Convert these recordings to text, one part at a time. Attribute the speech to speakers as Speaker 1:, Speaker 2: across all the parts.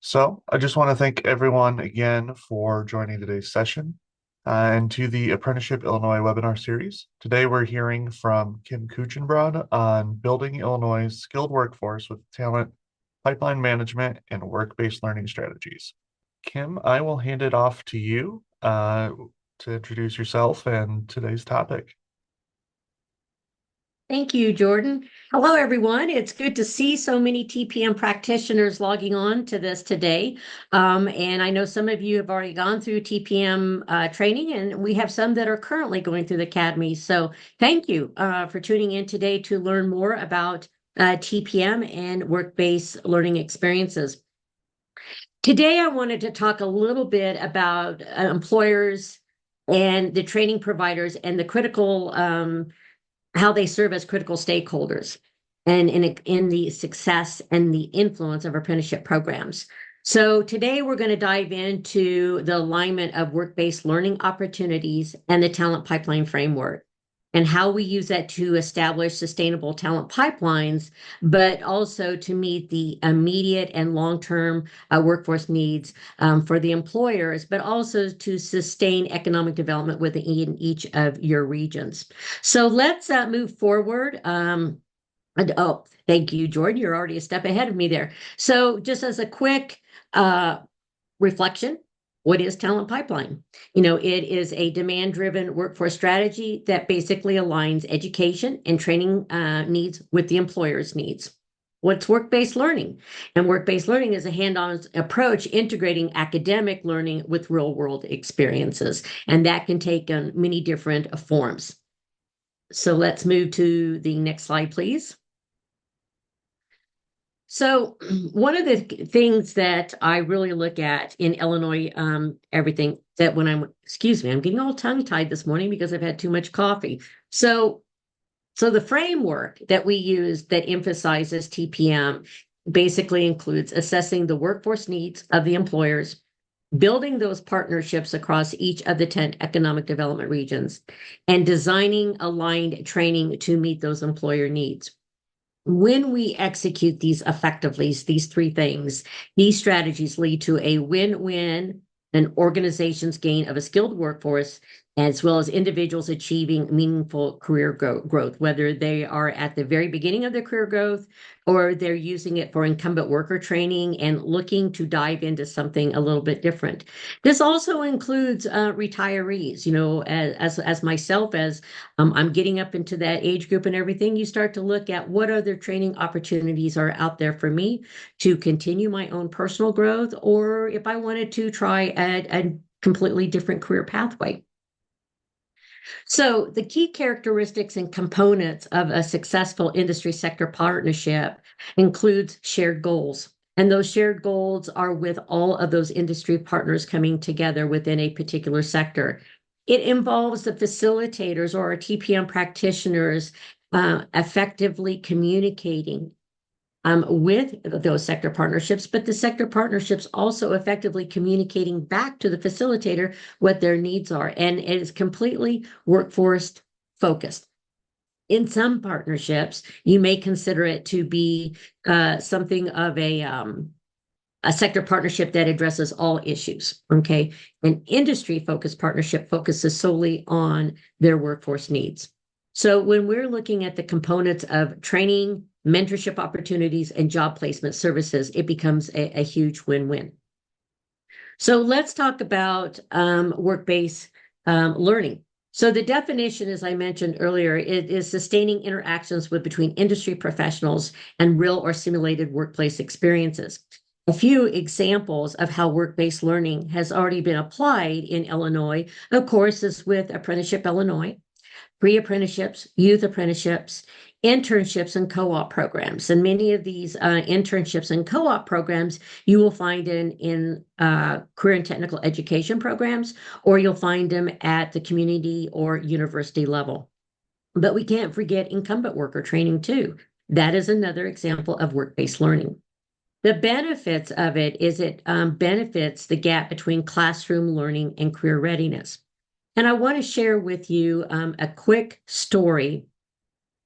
Speaker 1: So I just want to thank everyone again for joining today's session and to the Apprenticeship Illinois webinar series. Today we're hearing from Kim Kuchenbrod on building Illinois' skilled workforce with talent, pipeline management, and work-based learning strategies. Kim, I will hand it off to you to introduce yourself and today's topic.
Speaker 2: Thank you, Jordan. Hello, everyone. It's good to see so many TPM practitioners logging on to this today. And I know some of you have already gone through TPM training, and we have some that are currently going through the academy. So thank you for tuning in today to learn more about TPM and work-based learning experiences. Today, I wanted to talk a little bit about employers and the training providers and the critical how they serve as critical stakeholders and in the success and the influence of apprenticeship programs. So today we're going to dive into the alignment of work-based learning opportunities and the talent pipeline framework and how we use that to establish sustainable talent pipelines, but also to meet the immediate and long-term workforce needs for the employers, but also to sustain economic development within each of your regions. So let's move forward. Oh, thank you, Jordan. You're already a step ahead of me there. So just as a quick reflection, what is talent pipeline? It is a demand-driven workforce strategy that basically aligns education and training needs with the employer's needs. What's work-based learning? And work-based learning is a hand-on approach integrating academic learning with real-world experiences, and that can take on many different forms. So let's move to the next slide, please. So one of the things that I really look at in Illinois, everything that excuse me, I'm getting all tongue-tied this morning because I've had too much coffee. So the framework that we use that emphasizes TPM basically includes assessing the workforce needs of the employers, building those partnerships across each of the 10 economic development regions, and designing aligned training to meet those employer needs. When we execute these effectively, these three things, these strategies lead to a win-win, an organization's gain of a skilled workforce, as well as individuals achieving meaningful career growth, whether they are at the very beginning of their career growth or they're using it for incumbent worker training and looking to dive into something a little bit different. This also includes retirees, as myself, as I'm getting up into that age group and everything, you start to look at what other training opportunities are out there for me to continue my own personal growth, or if I wanted to try a completely different career pathway. So the key characteristics and components of a successful industry sector partnership includes shared goals. And those shared goals are with all of those industry partners coming together within a particular sector. It involves the facilitators or our TPM practitioners effectively communicating with those sector partnerships, but the sector partnerships also effectively communicating back to the facilitator what their needs are. And it is completely workforce focused. In some partnerships, you may consider it to be something of a sector partnership that addresses all issues. Okay. An industry focused partnership focuses solely on their workforce needs. So when we're looking at the components of training, mentorship opportunities, and job placement services, it becomes a huge win-win. So let's talk about work-based learning. So the definition, as I mentioned earlier, it is sustaining interactions between industry professionals and real or simulated workplace experiences. A few examples of how work-based learning has already been applied in Illinois, of course, is with Apprenticeship Illinois, pre-apprenticeships, youth apprenticeships, internships, and co-op programs. And many of these internships and co-op programs you will find in career and technical education programs, or you'll find them at the community or university level. But we can't forget incumbent worker training too. That is another example of work-based learning. The benefits of it is it benefits the gap between classroom learning and career readiness. And I want to share with you a quick story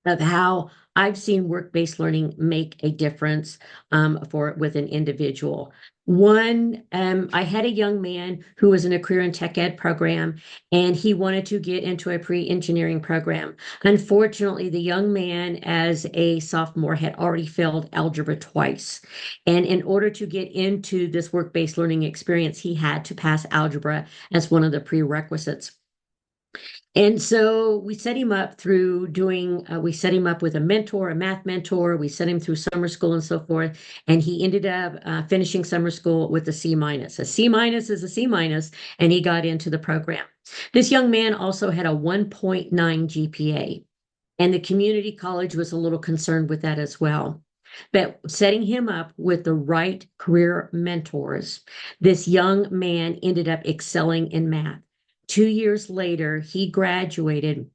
Speaker 2: of how I've seen work-based learning make a difference with an individual. I had a young man who was in a career and tech ed program, and he wanted to get into a pre-engineering program. Unfortunately, the young man, as a sophomore, had already failed algebra twice. And in order to get into this work-based learning experience, he had to pass algebra as one of the prerequisites. And so we set him up with a mentor, a math mentor. We sent him through summer school and so forth. And he ended up finishing summer school with a C minus. A C minus is a C minus, and he got into the program. This young man also had a 1.9 GPA, and the community college was a little concerned with that as well. But setting him up with the right career mentors, this young man ended up excelling in math. 2 years later, he graduated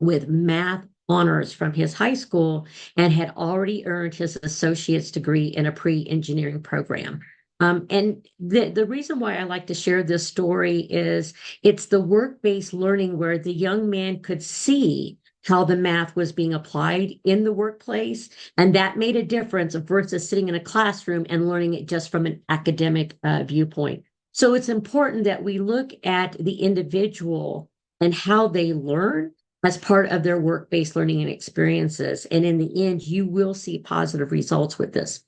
Speaker 2: with math honors from his high school and had already earned his associate's degree in a pre-engineering program. And the reason why I like to share this story is it's the work-based learning where the young man could see how the math was being applied in the workplace. And that made a difference versus sitting in a classroom and learning it just from an academic viewpoint. So it's important that we look at the individual and how they learn as part of their work-based learning and experiences. And in the end, you will see positive results with this.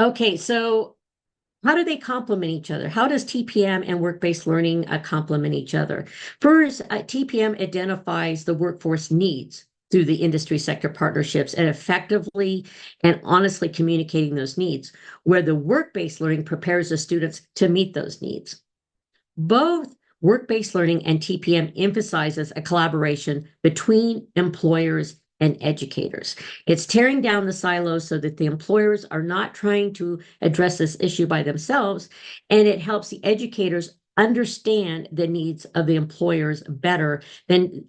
Speaker 2: Okay, so how do they complement each other? How does TPM and work-based learning complement each other? First, TPM identifies the workforce needs through the industry sector partnerships and effectively and honestly communicating those needs, where the work-based learning prepares the students to meet those needs. Both work-based learning and TPM emphasizes a collaboration between employers and educators. It's tearing down the silos so that the employers are not trying to address this issue by themselves, and it helps the educators understand the needs of the employers better than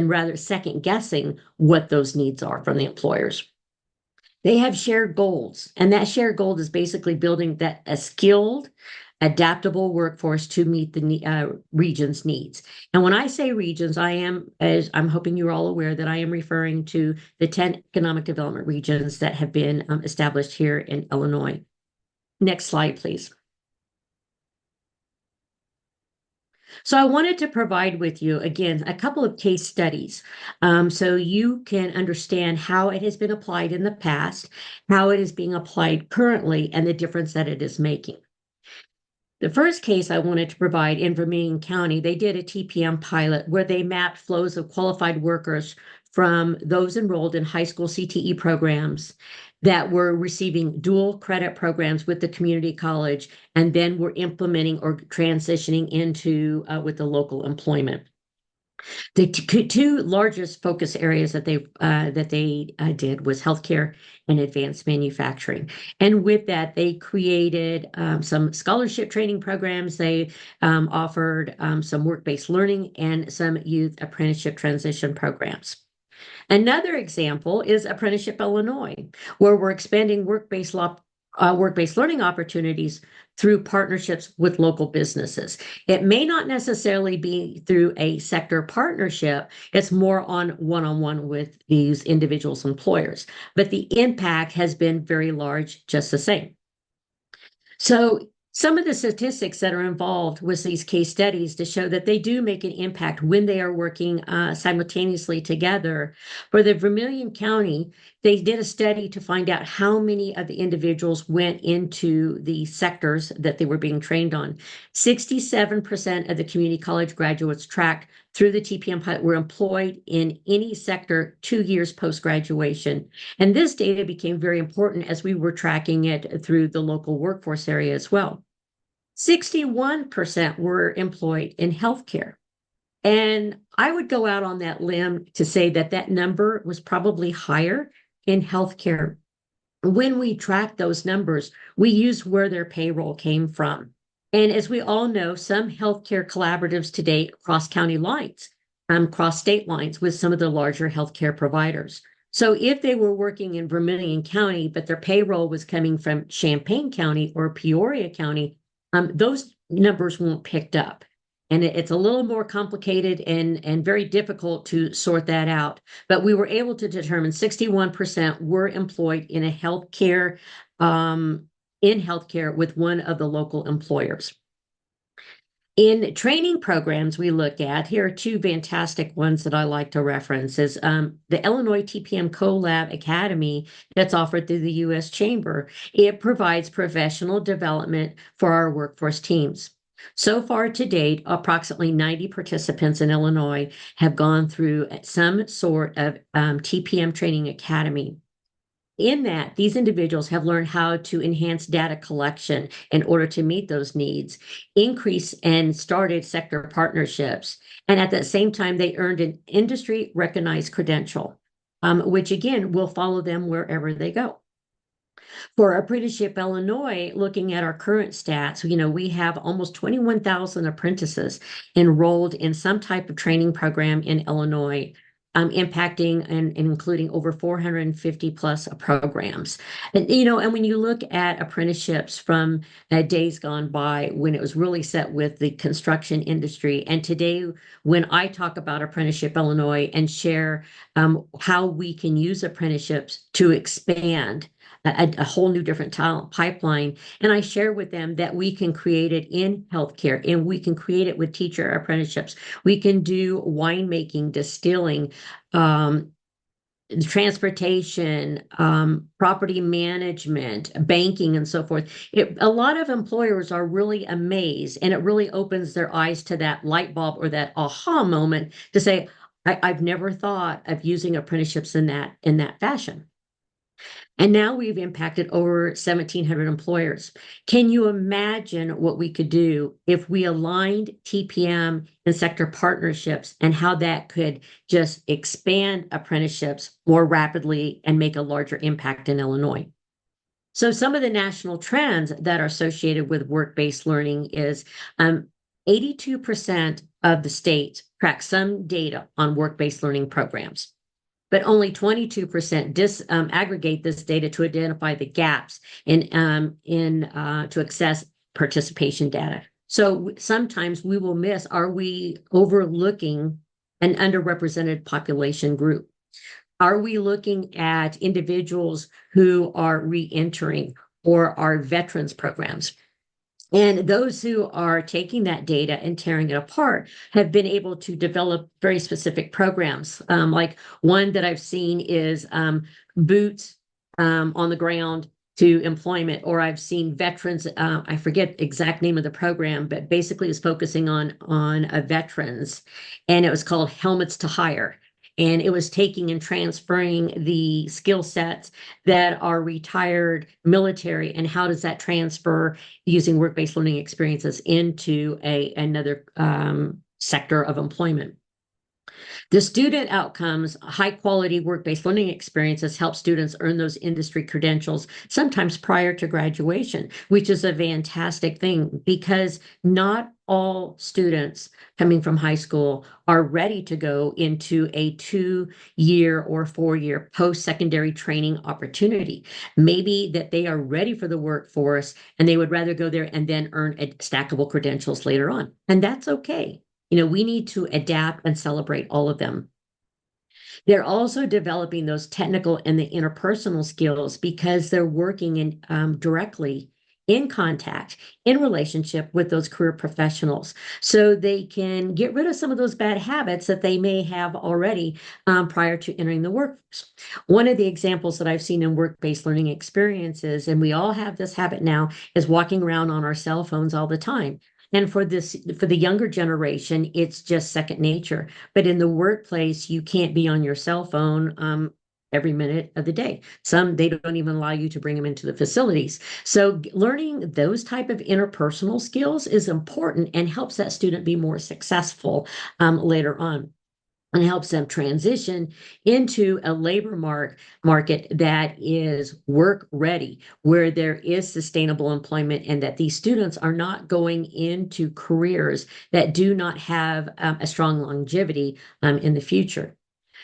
Speaker 2: rather second guessing what those needs are from the employers. They have shared goals, and that shared goal is basically building that a skilled, adaptable workforce to meet the region's needs. And when I say regions, as I'm hoping you're all aware, that I am referring to the 10 economic development regions that have been established here in Illinois. Next slide, please. So I wanted to provide with you, again, a couple of case studies so you can understand how it has been applied in the past, how it is being applied currently, and the difference that it is making. The first case I wanted to provide in Vermilion County, they did a TPM pilot where they mapped flows of qualified workers from those enrolled in high school CTE programs that were receiving dual credit programs with the community college and then were implementing or transitioning into with the local employment. The two largest focus areas that they did was healthcare and advanced manufacturing. And with that, they created some scholarship training programs. They offered some work-based learning and some youth apprenticeship transition programs. Another example is Apprenticeship Illinois, where we're expanding work-based learning opportunities through partnerships with local businesses. It may not necessarily be through a sector partnership, it's more on one-on-one with these individuals' employers, but the impact has been very large just the same. So some of the statistics that are involved with these case studies to show that they do make an impact when they are working simultaneously together. For the Vermilion County, they did a study to find out how many of the individuals went into the sectors that they were being trained on. 67% of the community college graduates tracked through the TPM pilot were employed in any sector 2 years post-graduation. And this data became very important as we were tracking it through the local workforce area as well. 61% were employed in healthcare. And I would go out on that limb to say that that number was probably higher in healthcare. When we track those numbers, we use where their payroll came from. And as we all know, some healthcare collaboratives today cross county lines, cross state lines with some of the larger healthcare providers. So if they were working in Vermilion County, but their payroll was coming from Champaign County or Peoria County, those numbers weren't picked up. And it's a little more complicated and very difficult to sort that out. But we were able to determine 61% were employed in a healthcare in healthcare with one of the local employers. In training programs we look at, here are two fantastic ones that I like to reference is the Illinois TPM CoLab Academy that's offered through the U.S. Chamber. It provides professional development for our workforce teams. So far to date, approximately 90 participants in Illinois have gone through some sort of TPM training academy. In that, these individuals have learned how to enhance data collection in order to meet those needs, increase and started sector partnerships, and at the same time, they earned an industry recognized credential, which again will follow them wherever they go. For Apprenticeship Illinois, looking at our current stats, we have almost 21,000 apprentices enrolled in some type of training program in Illinois, impacting and including over 450 plus programs. And when you look at apprenticeships from days gone by, when it was really set with the construction industry, and today, when I talk about Apprenticeship Illinois and share how we can use apprenticeships to expand a whole new different talent pipeline. And I share with them that we can create it in healthcare and we can create it with teacher apprenticeships. We can do winemaking, distilling, transportation, property management, banking, and so forth. A lot of employers are really amazed, and it really opens their eyes to that light bulb or that aha moment to say, I've never thought of using apprenticeships in that fashion. And now we've impacted over 1,700 employers. Can you imagine what we could do if we aligned TPM and sector partnerships and how that could just expand apprenticeships more rapidly and make a larger impact in Illinois? So some of the national trends that are associated with work-based learning is 82% of the states track some data on work-based learning programs, but only 22% aggregate this data to identify the gaps to access participation data. So sometimes we will miss, are we overlooking an underrepresented population group? Are we looking at individuals who are re-entering or are veterans programs? And those who are taking that data and tearing it apart have been able to develop very specific programs. Like one that I've seen is boots on the ground to employment, or I've seen veterans. I forget exact name of the program, but basically it's focusing on veterans, and it was called Helmets to Hire. And it was taking and transferring the skill sets that are retired military, and how does that transfer using work-based learning experiences into another sector of employment. The student outcomes, high quality work-based learning experiences help students earn those industry credentials, sometimes prior to graduation, which is a fantastic thing because not all students coming from high school are ready to go into a 2-year or 4-year post-secondary training opportunity. Maybe that they are ready for the workforce and they would rather go there and then earn stackable credentials later on. And that's okay. We need to adapt and celebrate all of them. They're also developing those technical and the interpersonal skills because they're working directly in contact, in relationship with those career professionals. So they can get rid of some of those bad habits that they may have already prior to entering the workforce. One of the examples that I've seen in work-based learning experiences, and we all have this habit now, is walking around on our cell phones all the time. And for the younger generation, it's just second nature. But in the workplace, you can't be on your cell phone every minute of the day. They don't even allow you to bring them into the facilities. So learning those type of interpersonal skills is important and helps that student be more successful later on, and helps them transition into a labor market that is work ready, where there is sustainable employment, and that these students are not going into careers that do not have a strong longevity in the future.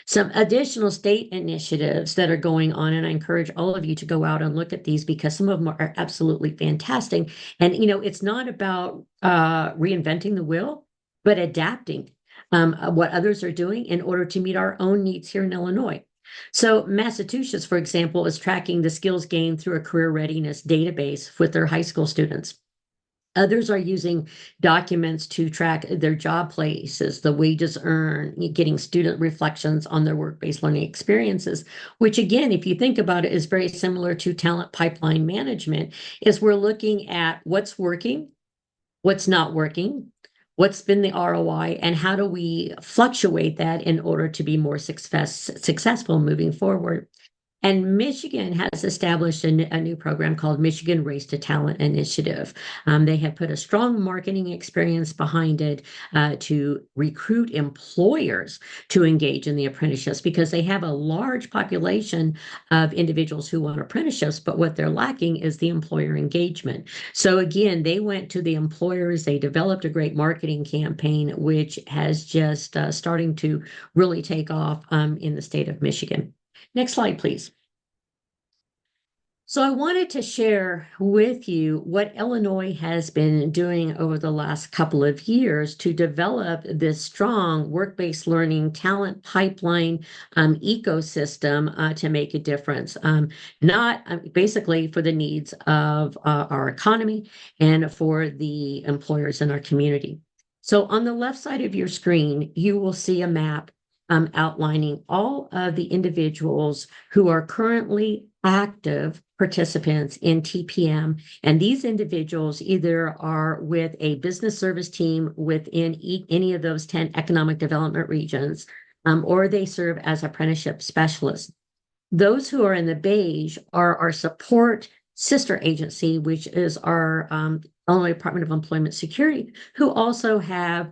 Speaker 2: Some additional state initiatives that are going on, and I encourage all of you to go out and look at these because some of them are absolutely fantastic. And it's not about reinventing the wheel, but adapting what others are doing in order to meet our own needs here in Illinois. So, Massachusetts, for example, is tracking the skills gained through a career readiness database with their high school students. Others are using documents to track their job places, the wages earned, getting student reflections on their work-based learning experiences, which again, if you think about it, is very similar to talent pipeline management, is we're looking at what's working, what's not working, what's been the ROI, and how do we fluctuate that in order to be more successful moving forward. And Michigan has established a new program called Michigan Race to Talent Initiative. They have put a strong marketing experience behind it to recruit employers to engage in the apprenticeships because they have a large population of individuals who want apprenticeships, but what they're lacking is the employer engagement. So again, they went to the employers, they developed a great marketing campaign, which has just starting to really take off in the state of Michigan. Next slide, please. So I wanted to share with you what Illinois has been doing over the last couple of years to develop this strong work-based learning talent pipeline ecosystem to make a difference, not basically for the needs of our economy and for the employers in our community. So on the left side of your screen, you will see a map outlining all of the individuals who are currently active participants in TPM. And these individuals either are with a business service team within any of those 10 economic development regions, or they serve as apprenticeship specialists. Those who are in the beige are our support sister agency, which is our Illinois Department of Employment Security, who also have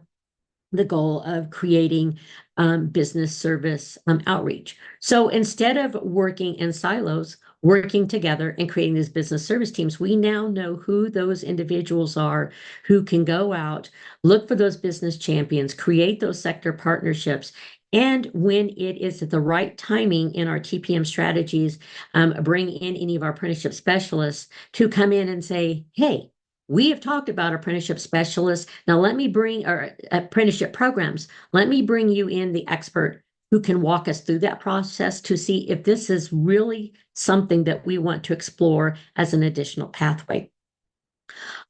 Speaker 2: the goal of creating business service outreach. So instead of working in silos, working together and creating these business service teams, we now know who those individuals are who can go out, look for those business champions, create those sector partnerships. And when it is at the right timing in our TPM strategies, bring in any of our apprenticeship specialists to come in and say, hey, we have talked about apprenticeship specialists. Now let me bring our apprenticeship programs. Let me bring you in the expert who can walk us through that process to see if this is really something that we want to explore as an additional pathway.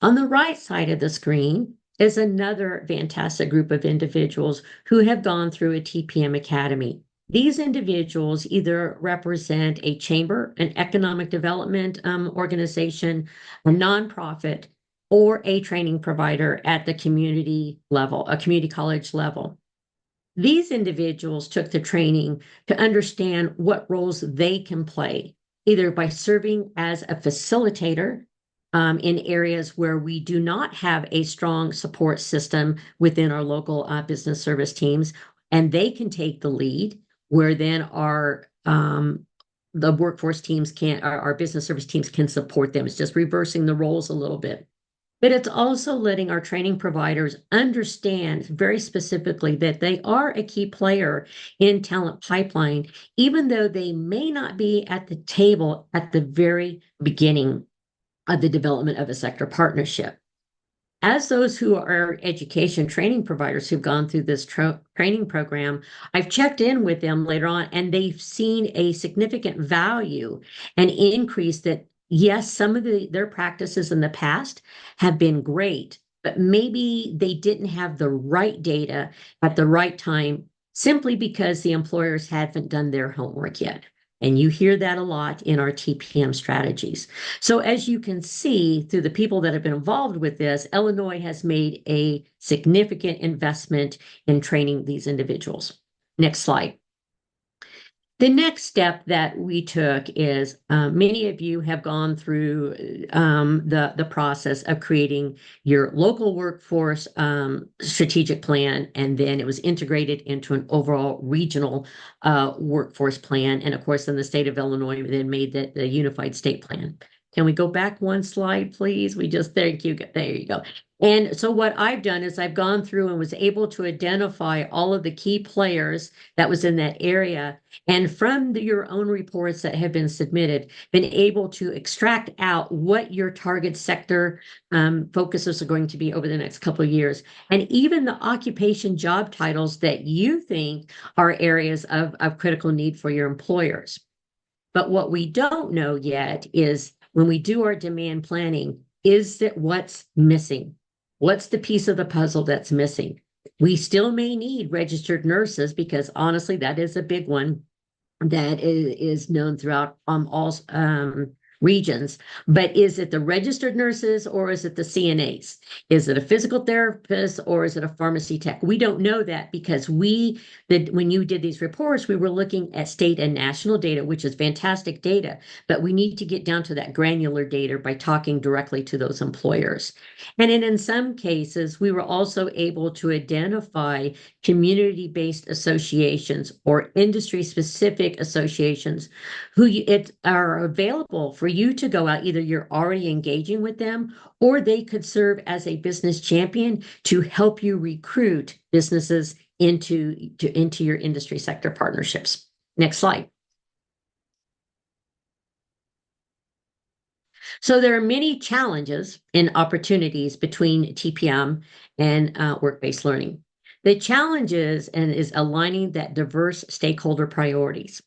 Speaker 2: On the right side of the screen is another fantastic group of individuals who have gone through a TPM Academy. These individuals either represent a chamber, an economic development organization, a nonprofit, or a training provider at the community level, a community college level. These individuals took the training to understand what roles they can play, either by serving as a facilitator in areas where we do not have a strong support system within our local business service teams, and they can take the lead, where then our the workforce teams can, our business service teams can support them. It's just reversing the roles a little bit. But it's also letting our training providers understand very specifically that they are a key player in talent pipeline, even though they may not be at the table at the very beginning of the development of a sector partnership. As those who are education training providers who've gone through this training program, I've checked in with them later on and they've seen a significant value and increase that, yes, some of their practices in the past have been great, but maybe they didn't have the right data at the right time simply because the employers haven't done their homework yet. And you hear that a lot in our TPM strategies. So as you can see through the people that have been involved with this, Illinois has made a significant investment in training these individuals. Next slide. The next step that we took is many of you have gone through the process of creating your local workforce strategic plan, and then it was integrated into an overall regional workforce plan. And of course, in the state of Illinois, then made that the unified state plan. Can we go back one slide, please? We just, thank you. There you go. And so what I've done is I've gone through and was able to identify all of the key players that was in that area. And from your own reports that have been submitted, been able to extract out what your target sector focuses are going to be over the next couple of years. And even the occupation job titles that you think are areas of critical need for your employers. But what we don't know yet is when we do our demand planning, is that what's missing? What's the piece of the puzzle that's missing? We still may need registered nurses because honestly, that is a big one that is known throughout all regions. But is it the registered nurses or is it the CNAs? Is it a physical therapist or is it a pharmacy tech? We don't know that because when you did these reports, we were looking at state and national data, which is fantastic data, but we need to get down to that granular data by talking directly to those employers. And in some cases, we were also able to identify community-based associations or industry-specific associations it are available for you to go out. Either you're already engaging with them or they could serve as a business champion to help you recruit businesses into your industry sector partnerships. Next slide. So there are many challenges and opportunities between TPM and work-based learning. The challenge is aligning that diverse stakeholder priorities.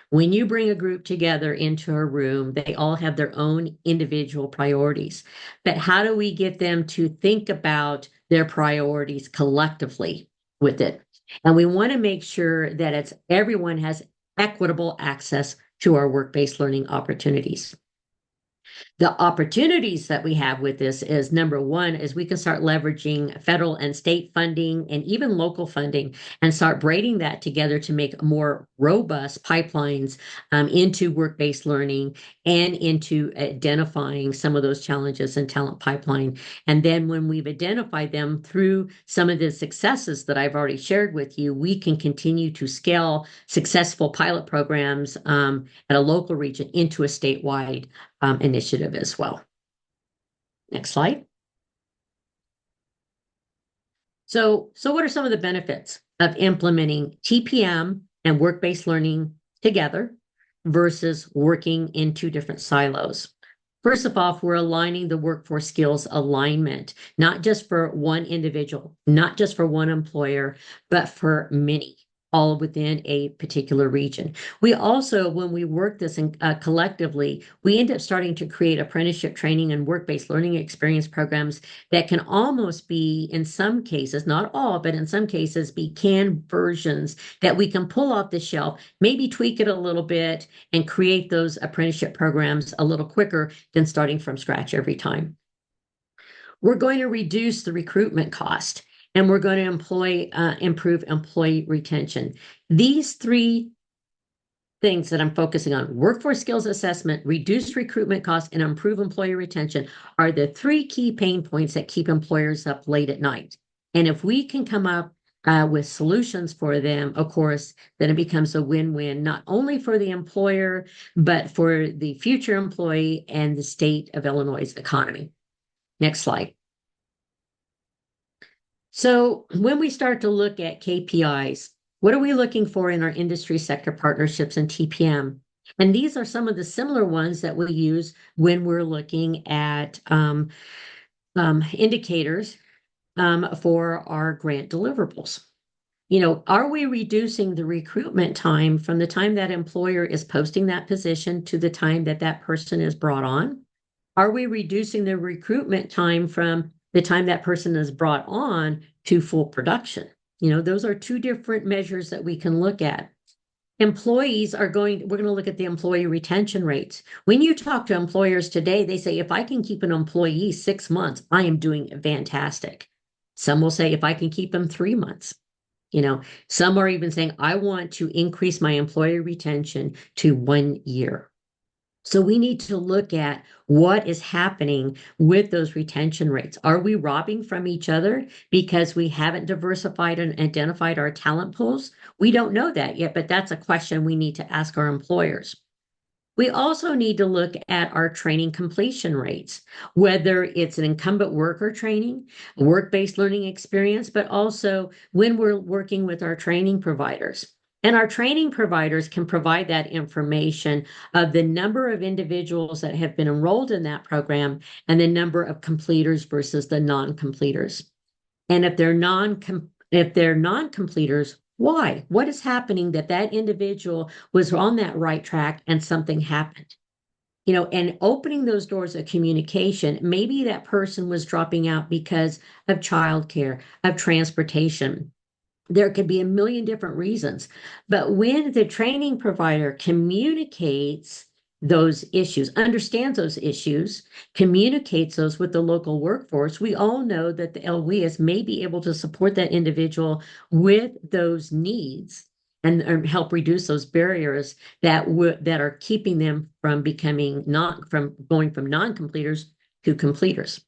Speaker 2: When you bring a group together into a room, they all have their own individual priorities. But how do we get them to think about their priorities collectively with it? And we want to make sure that everyone has equitable access to our work-based learning opportunities. The opportunities that we have with this is number one is we can start leveraging federal and state funding and even local funding and start braiding that together to make more robust pipelines into work-based learning and into identifying some of those challenges in talent pipeline. And then when we've identified them through some of the successes that I've already shared with you, we can continue to scale successful pilot programs at a local region into a statewide initiative as well. Next slide. So what are some of the benefits of implementing TPM and work-based learning together versus working in two different silos? First of all, we're aligning the workforce skills alignment, not just for one individual, not just for one employer, but for many, all within a particular region. We also, when we work this collectively, we end up starting to create apprenticeship training and work-based learning experience programs that can almost be, in some cases, not all, but in some cases, be canned versions that we can pull off the shelf, maybe tweak it a little bit, and create those apprenticeship programs a little quicker than starting from scratch every time. We're going to reduce the recruitment cost and we're going to improve employee retention. These three things that I'm focusing on, workforce skills assessment, reduce recruitment costs, and improve employee retention, are the three key pain points that keep employers up late at night. And if we can come up with solutions for them, of course, then it becomes a win-win, not only for the employer, but for the future employee and the state of Illinois' economy. Next slide. So when we start to look at KPIs, what are we looking for in our industry sector partnerships and TPM? And these are some of the similar ones that we use when we're looking at indicators for our grant deliverables. Are we reducing the recruitment time from the time that employer is posting that position to the time that that person is brought on? Are we reducing the recruitment time from the time that person is brought on to full production? Those are two different measures that we can look at. We're going to look at the employee retention rates. When you talk to employers today, they say, if I can keep an employee 6 months, I am doing fantastic. Some will say, if I can keep them 3 months. Some are even saying, I want to increase my employee retention to 1 year. So we need to look at what is happening with those retention rates. Are we robbing from each other because we haven't diversified and identified our talent pools? We don't know that yet, but that's a question we need to ask our employers. We also need to look at our training completion rates, whether it's an incumbent worker training, a work-based learning experience, but also when we're working with our training providers. And our training providers can provide that information of the number of individuals that have been enrolled in that program and the number of completers versus the non-completers. And if they're non-completers, why? What is happening that that individual was on that right track and something happened? And opening those doors of communication, maybe that person was dropping out because of childcare, of transportation. There could be a million different reasons. But when the training provider communicates those issues, understands those issues, communicates those with the local workforce, we all know that the LWIS may be able to support that individual with those needs and help reduce those barriers that are keeping them from becoming not from going from non-completers to completers.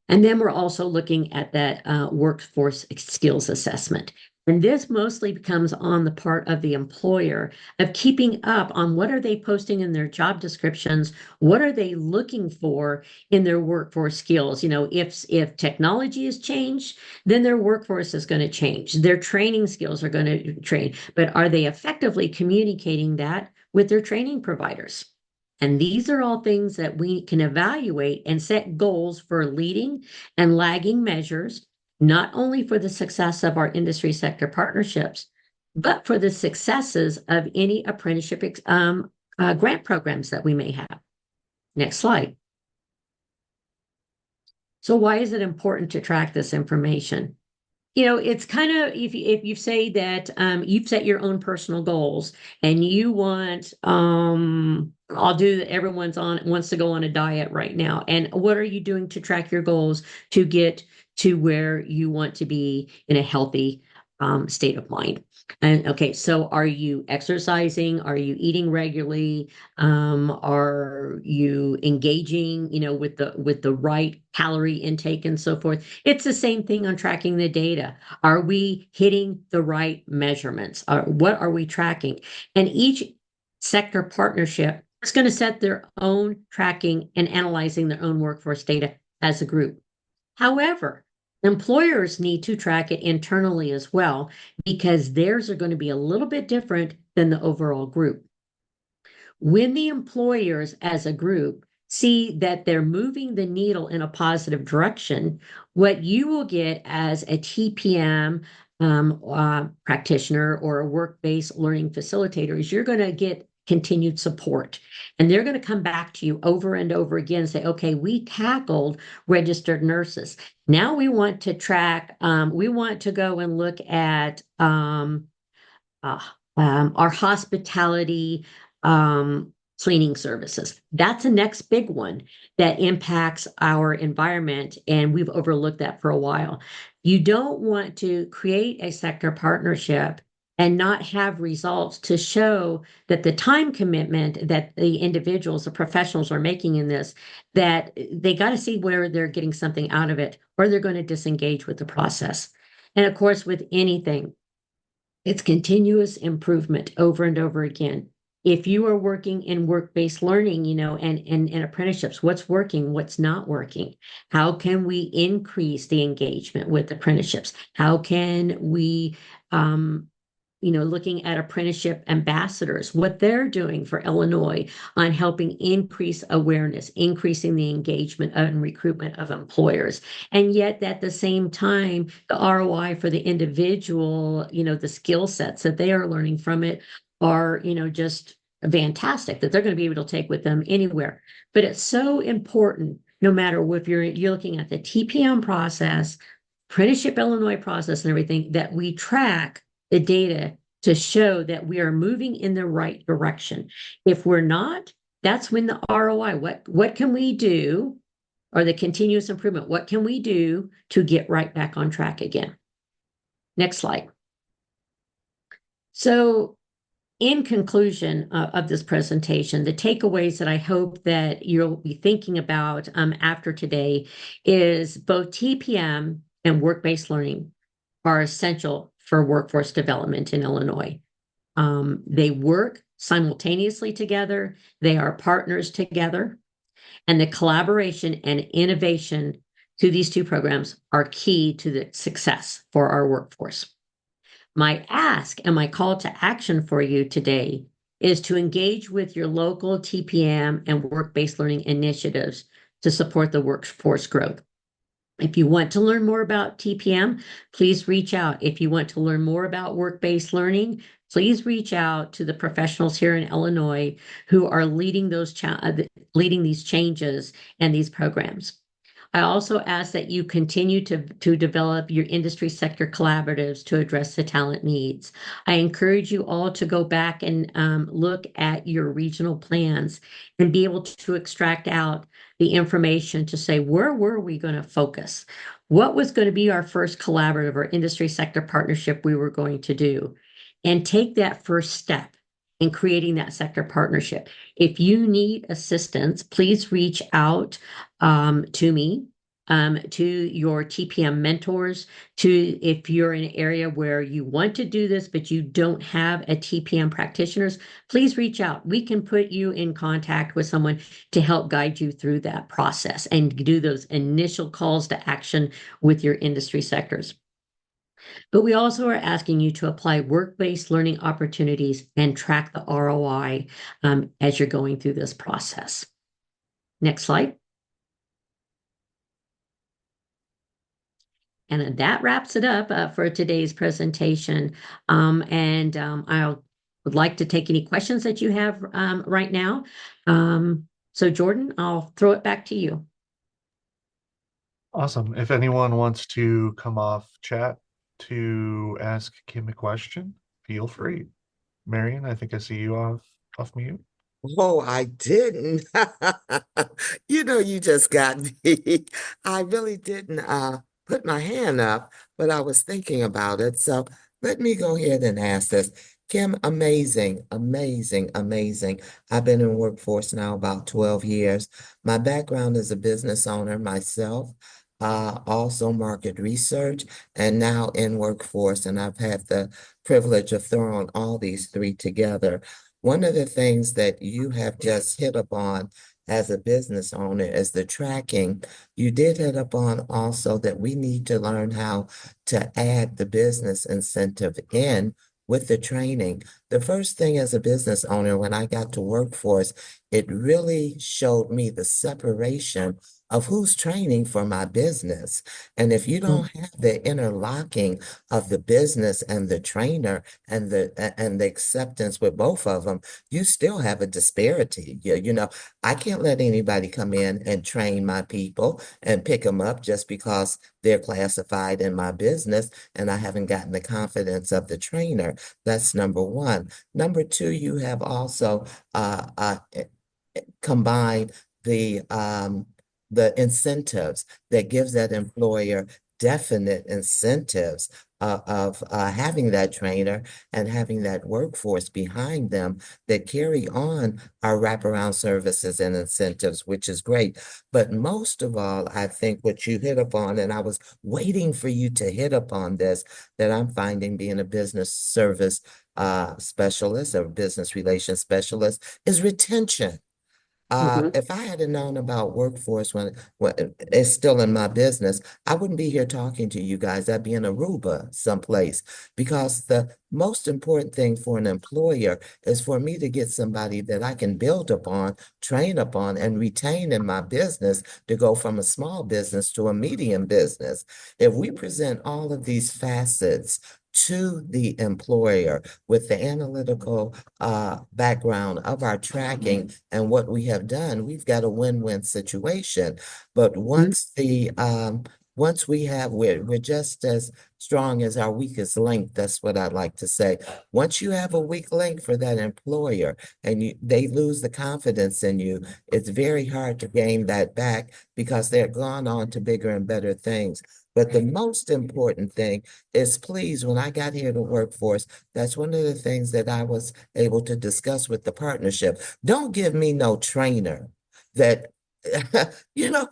Speaker 2: And then we're also looking at that workforce skills assessment. And this mostly becomes on the part of the employer of keeping up on what are they posting in their job descriptions, what are they looking for in their workforce skills. If technology has changed, then their workforce is going to change. Their training skills are going to train, but are they effectively communicating that with their training providers? And these are all things that we can evaluate and set goals for leading and lagging measures, not only for the success of our industry sector partnerships, but for the successes of any apprenticeship grant programs that we may have. Next slide. So why is it important to track this information? It's kind of if you say that you've set your own personal goals and you want I'll do that everyone's on wants to go on a diet right now. And what are you doing to track your goals to get to where you want to be in a healthy state of mind? And okay, so are you exercising? Are you eating regularly? Are you engaging, with the right calorie intake and so forth? It's the same thing on tracking the data. Are we hitting the right measurements? What are we tracking? And each sector partnership is going to set their own tracking and analyzing their own workforce data as a group. However, employers need to track it internally as well because theirs are going to be a little bit different than the overall group. When the employers as a group see that they're moving the needle in a positive direction, what you will get as a TPM practitioner or a work-based learning facilitator is you're going to get continued support. And they're going to come back to you over and over again and say, okay, we tackled registered nurses. Now we want to track, we want to go and look at uh, our hospitality cleaning services. That's the next big one that impacts our environment, and we've overlooked that for a while. You don't want to create a sector partnership and not have results to show that the time commitment that the individuals, the professionals are making in this, that they got to see where they're getting something out of it, or they're going to disengage with the process. And of course, with anything, it's continuous improvement over and over again. If you are working in work-based learning, and apprenticeships, what's working, what's not working? How can we increase the engagement with apprenticeships? How can we looking at apprenticeship ambassadors, what they're doing for Illinois on helping increase awareness, increasing the engagement and recruitment of employers. And yet at the same time, the ROI for the individual, the skill sets that they are learning from it are, just fantastic that they're going to be able to take with them anywhere. But it's so important, no matter if you're looking at the TPM process, Apprenticeship Illinois process and everything, that we track the data to show that we are moving in the right direction. If we're not, that's when the ROI, what can we do, or the continuous improvement, what can we do to get right back on track again? Next slide. So in conclusion of this presentation, the takeaways that I hope that you'll be thinking about after today is both TPM and work-based learning are essential for workforce development in Illinois. They work simultaneously together. They are partners together. And the collaboration and innovation to these two programs are key to the success for our workforce. My ask and my call to action for you today is to engage with your local TPM and work-based learning initiatives to support the workforce growth. If you want to learn more about TPM, please reach out. If you want to learn more about work-based learning, please reach out to the professionals here in Illinois who are leading these changes and these programs. I also ask that you continue to develop your industry sector collaboratives to address the talent needs. I encourage you all to go back and look at your regional plans and be able to extract out the information to say, where were we going to focus? What was going to be our first collaborative or industry sector partnership we were going to do? And take that first step in creating that sector partnership. If you need assistance, please reach out to me, to your TPM mentors, to if you're in an area where you want to do this, but you don't have a TPM practitioners, please reach out. We can put you in contact with someone to help guide you through that process and do those initial calls to action with your industry sectors. But we also are asking you to apply work-based learning opportunities and track the ROI as you're going through this process. Next slide. And that wraps it up for today's presentation. I would like to take any questions that you have right now. So Jordan, I'll throw it back to you.
Speaker 1: Awesome. If anyone wants to come off chat to ask Kim a question, feel free. Marion, I think I see you off mute.
Speaker 3: Oh, I didn't. You just got me. I really didn't put my hand up, but I was thinking about it. So let me go ahead and ask this. Kim, amazing, amazing, amazing. I've been in workforce now about 12 years. My background is a business owner myself, also market research, and now in workforce. And I've had the privilege of throwing all these three together. One of the things that you have just hit upon as a business owner is the tracking. You did hit upon also that we need to learn how to add the business incentive in with the training. The first thing as a business owner, when I got to workforce, it really showed me the separation of who's training for my business. And if you don't have the interlocking of the business and the trainer and the acceptance with both of them, you still have a disparity. I can't let anybody come in and train my people and pick them up just because they're classified in my business and I haven't gotten the confidence of the trainer. That's number one. Number two, you have also combined the incentives that gives that employer definite incentives of having that trainer and having that workforce behind them that carry on our wraparound services and incentives, which is great. But most of all, I think what you hit upon, and I was waiting for you to hit upon this, that I'm finding being a business service specialist or business relations specialist, is retention.
Speaker 2: Mhm.
Speaker 3: If I had known about workforce when it's still in my business, I wouldn't be here talking to you guys. I'd be in Aruba someplace because the most important thing for an employer is for me to get somebody that I can build upon, train upon, and retain in my business to go from a small business to a medium business. If we present all of these facets to the employer with the analytical background of our tracking and what we have done, we've got a win-win situation. But once we have, we're just as strong as our weakest link. That's what I'd like to say. Once you have a weak link for that employer and they lose the confidence in you, it's very hard to gain that back because they're gone on to bigger and better things. But the most important thing is, please, when I got here to workforce, that's one of the things that I was able to discuss with the partnership. Don't give me no trainer that, you know,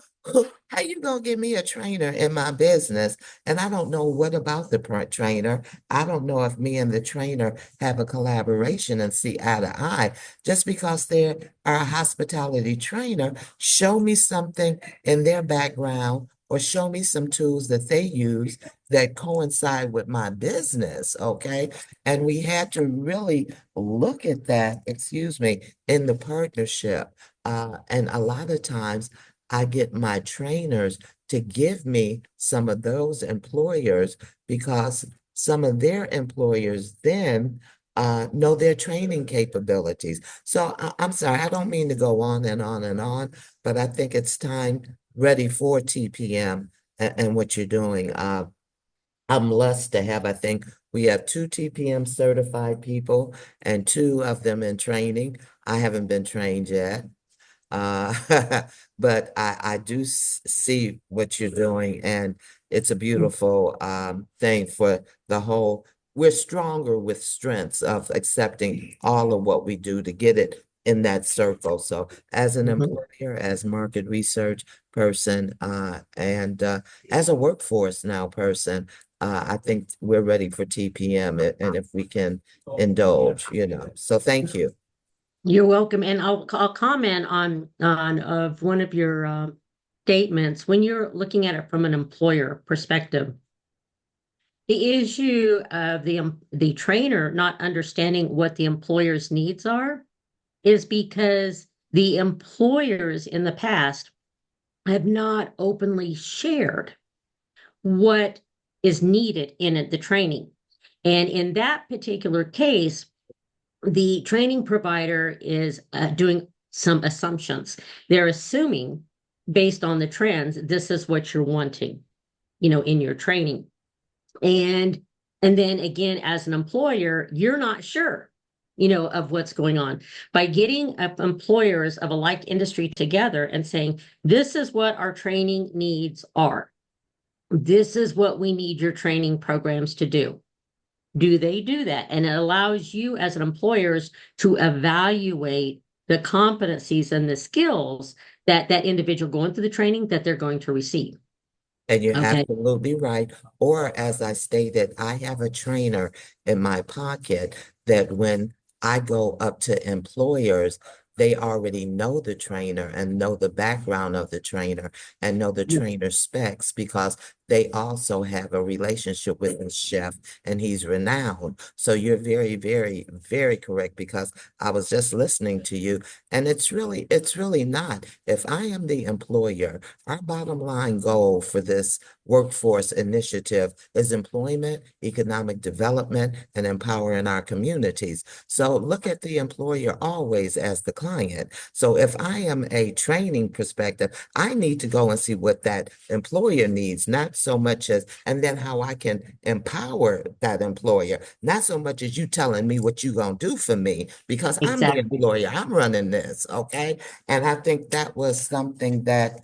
Speaker 3: how you gonna give me a trainer in my business? And I don't know what about the trainer. I don't know if me and the trainer have a collaboration and see eye to eye. Just because they're a hospitality trainer, show me something in their background or show me some tools that they use that coincide with my business, okay? And we had to really look at that, excuse me, in the partnership. And a lot of times I get my trainers to give me some of those employers because some of their employers then know their training capabilities. So I'm sorry, I don't mean to go on and on and on, but I think it's time ready for TPM and what you're doing. I'm blessed to have, I think we have two TPM certified people and two of them in training. I haven't been trained yet. Uh, but I do see what you're doing, and it's a beautiful thing for the whole. We're stronger with strengths of accepting all of what we do to get it in that circle. So, as an
Speaker 2: Mhm.
Speaker 3: employer, as market research person, and as a workforce now person, I think we're ready for TPM, and if we can indulge, So, thank you.
Speaker 2: You're welcome. And I'll comment on of one of your statements when you're looking at it from an employer perspective. The issue of the trainer not understanding what the employer's needs are is because the employers in the past have not openly shared what is needed in the training. And in that particular case, the training provider is doing some assumptions. They're assuming based on the trends, this is what you're wanting, in your training. And and then again, as an employer, you're not sure, of what's going on. By getting employers of a like industry together and saying, this is what our training needs are. This is what we need your training programs to do. Do they do that? And it allows you as an employers to evaluate the competencies and the skills that that individual going through the training that they're going to receive.
Speaker 3: And you're
Speaker 2: Okay.
Speaker 3: absolutely right. Or as I stated, I have a trainer in my pocket that when I go up to employers, they already know the trainer and know the background of the trainer and know the
Speaker 2: Yeah.
Speaker 3: trainer specs because they also have a relationship with the chef and he's renowned. So you're very, very, very correct because I was just listening to you and it's really not. If I am the employer, our bottom line goal for this workforce initiative is employment, economic development, and empowering our communities. So look at the employer always as the client. So if I am a training perspective, I need to go and see what that employer needs, not so much as, and then how I can empower that employer, not so much as you telling me what you're going to do for me, because I'm the
Speaker 2: Exactly.
Speaker 3: employer, I'm running this, okay? And I think that was something that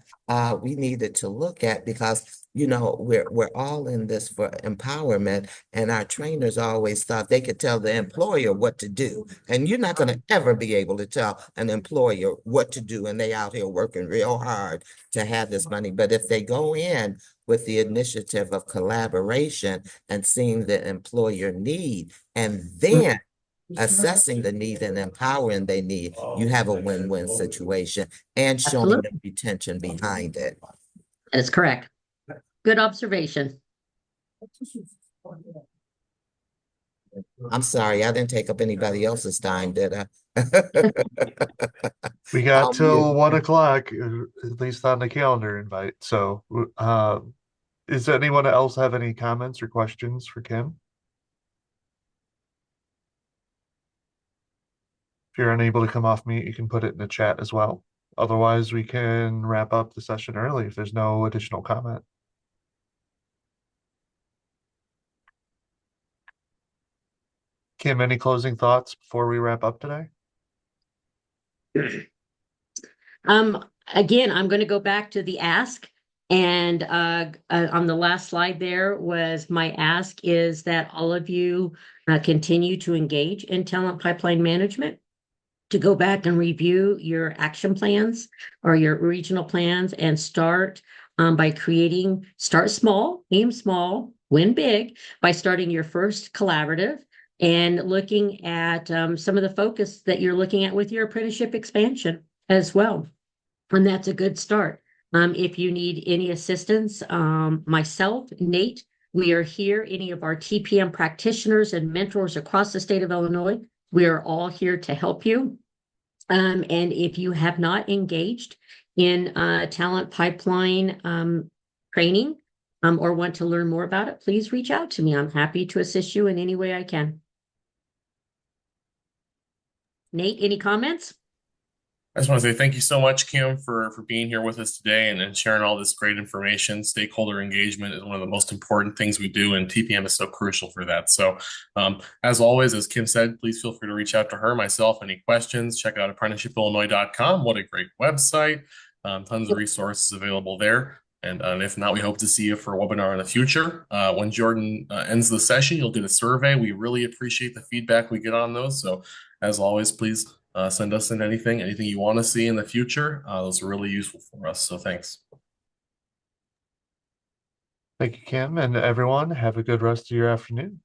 Speaker 3: we needed to look at because we're all in this for empowerment, and our trainers always thought they could tell the employer what to do, and you're not going to ever be able to tell an employer what to do, and they out here working real hard to have this money. But if they go in with the initiative of collaboration and seeing the employer need, and
Speaker 2: Mm.
Speaker 3: then assessing the need and empowering their need, you have a win-win situation and showing the
Speaker 2: Absolutely.
Speaker 3: retention behind it.
Speaker 2: That is correct. Good observation.
Speaker 3: I'm sorry, I didn't take up anybody else's time, did I?
Speaker 1: We got
Speaker 3: I'll
Speaker 1: till
Speaker 3: mute.
Speaker 1: 1 o'clock, at least on the calendar invite. So, does anyone else have any comments or questions for Kim? If you're unable to come off mute, you can put it in the chat as well. Otherwise, we can wrap up the session early if there's no additional comment. Kim, any closing thoughts before we wrap up today?
Speaker 2: Again, I'm going to go back to the ask. And on the last slide there was my ask is that all of you continue to engage in talent pipeline management, to go back and review your action plans or your regional plans and start by start small, aim small, win big by starting your first collaborative and looking at some of the focus that you're looking at with your apprenticeship expansion as well. And that's a good start. If you need any assistance, myself, Nate, we are here. Any of our TPM practitioners and mentors across the state of Illinois, we are all here to help you. And if you have not engaged in talent pipeline training or want to learn more about it, please reach out to me. I'm happy to assist you in any way I can. Nate, any comments?
Speaker 4: I just want to say thank you so much, Kim, for being here with us today and sharing all this great information. Stakeholder engagement is one of the most important things we do, and TPM is so crucial for that. So, as always, as Kim said, please feel free to reach out to her, myself, any questions. Check out apprenticeshipillinois.com. What a great website. Tons of resources available there. And if not, we hope to see you for a webinar in the future. When Jordan ends the session, you'll get a survey. We really appreciate the feedback we get on those. So, as always, please send us in anything you want to see in the future. Those are really useful for us. So thanks.
Speaker 1: Thank you, Kim, and everyone. Have a good rest of your afternoon.